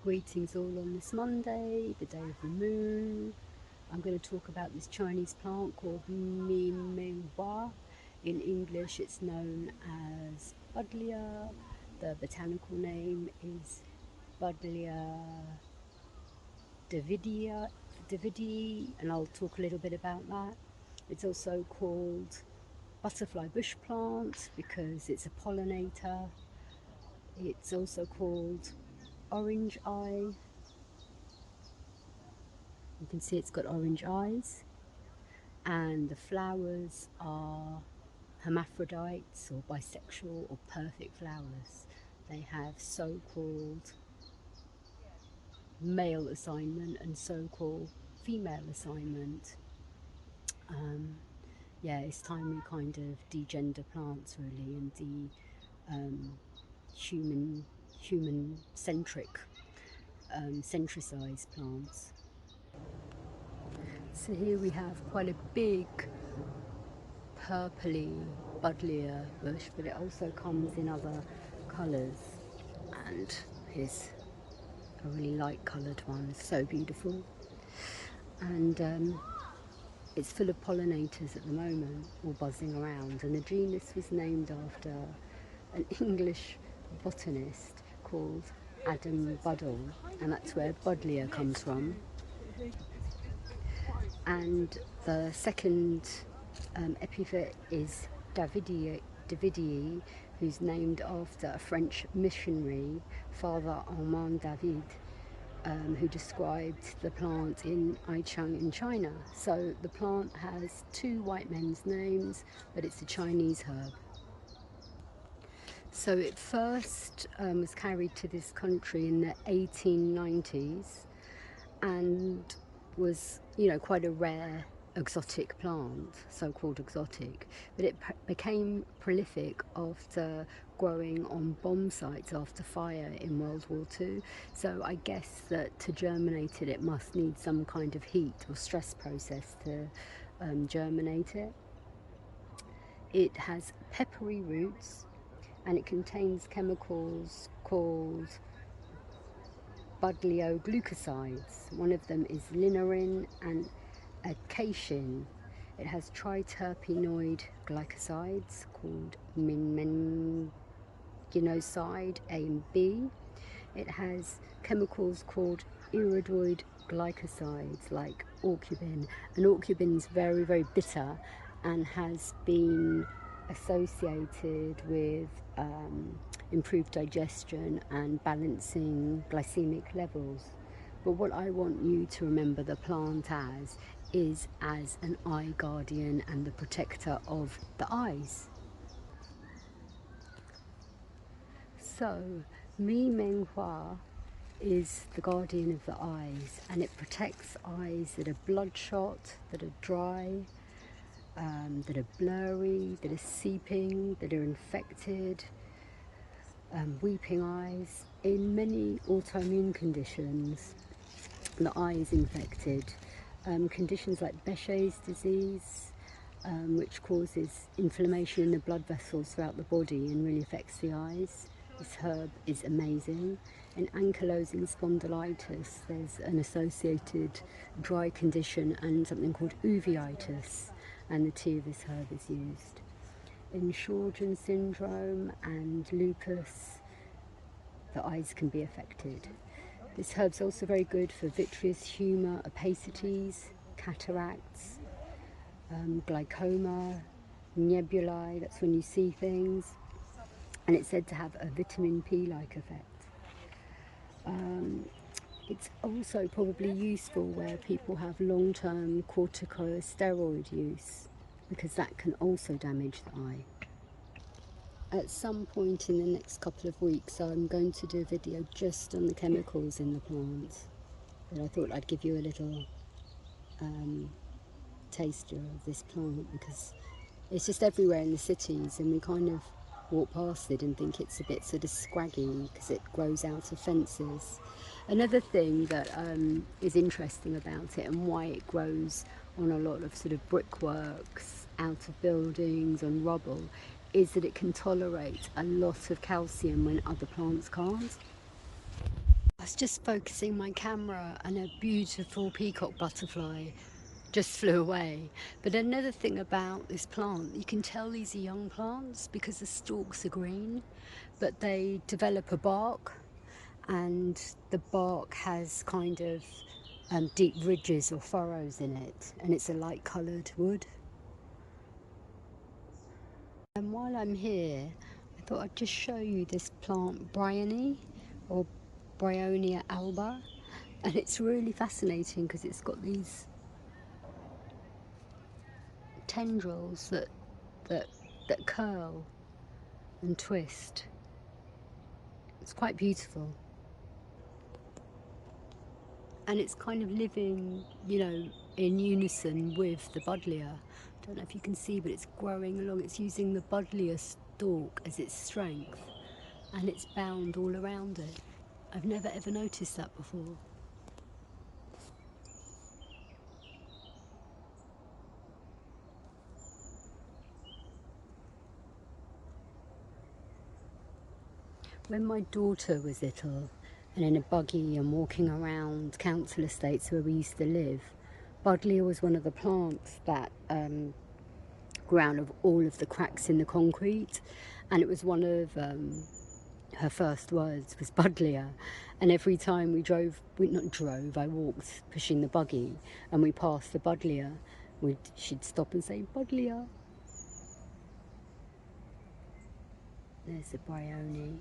Greetings all on this Monday, the day of the moon. I'm going to talk about this Chinese plant called Meng. In English it's known as Buddlea. The botanical name is Buddlea Davidii, and I'll talk a little bit about that. It's also called butterfly bush plant because it's a pollinator. It's also called orange eye. You can see it's got orange eyes, and the flowers are hermaphrodites or bisexual or perfect flowers. They have so-called male assignment and so-called female assignment. Yeah, it's time we kind of degender plants really and human-centric, centricized plants. So here we have quite a big purpley Buddlea bush, but it also comes in other colours, and here's a really light coloured one. It's so beautiful, and it's full of pollinators at the moment, all buzzing around, and the genus was named after an English botanist called Adam Buddle, and that's where Buddlea comes from. And the second epithet is Davidii, who's named after a French missionary, Father Armand David, who described the plant in Aichang in China. So the plant has two white men's names, but it's a Chinese herb. So it first was carried to this country in the 1890s and was, quite a rare exotic plant, so-called exotic, but it became prolific after growing on bomb sites after fire in World War II. So I guess that to germinate it, it must need some kind of heat or stress process to germinate it. It has peppery roots, and it contains chemicals called Buddleoglucosides. One of them is linorin and acacia. It has triterpenoid glycosides called menginoside A and B. It has chemicals called iridoid glycosides like orcubin, and orcubin is very, very bitter and has been associated with improved digestion and balancing glycemic levels. But what I want you to remember the plant as is as an eye guardian and the protector of the eyes. So Meng is the guardian of the eyes, and it protects eyes that are bloodshot, that are dry, that are blurry, that are seeping, that are infected, weeping eyes. In many autoimmune conditions, the eye is infected. Conditions like Behçet's disease, which causes inflammation in the blood vessels throughout the body and really affects the eyes. This herb is amazing. In ankylosing spondylitis, there's an associated dry condition and something called uveitis, and the tea of this herb is used. In Sjögren's syndrome and lupus, the eyes can be affected. This herb's also very good for vitreous humour, opacities, cataracts, glaucoma, nebulae, that's when you see things, and it's said to have a vitamin P-like effect. It's also probably useful where people have long-term corticosteroid use, because that can also damage the eye. At some point in the next couple of weeks, I'm going to do a video just on the chemicals in the plants, but I thought I'd give you a little taster of this plant, because it's just everywhere in the cities and we kind of walk past it and think it's a bit sort of scraggy because it grows out of fences. Another thing that is interesting about it and why it grows on a lot of sort of brickworks, out of buildings, on rubble, is that it can tolerate a lot of calcium when other plants can't. I was just focusing my camera and a beautiful peacock butterfly just flew away. But another thing about this plant, you can tell these are young plants because the stalks are green, but they develop a bark, and the bark has kind of deep ridges or furrows in it, and it's a light coloured wood. And while I'm here, I thought I'd just show you this plant, Bryony, or Bryonia alba, and it's really fascinating because it's got these tendrils that curl and twist. It's quite beautiful, and it's kind of living, you know, in unison with the Buddlea. I don't know if you can see, but it's growing along. It's using the Buddlea stalk as its strength, and it's bound all around it. I've never ever noticed that before. When my daughter was little and in a buggy and walking around council estates where we used to live, Buddlea was one of the plants that grew out of all of the cracks in the concrete, and it was one of her first words was Buddlea. And every time I walked pushing the buggy and we passed the Buddlea, she'd stop and say, Buddlea. There's the Bryony.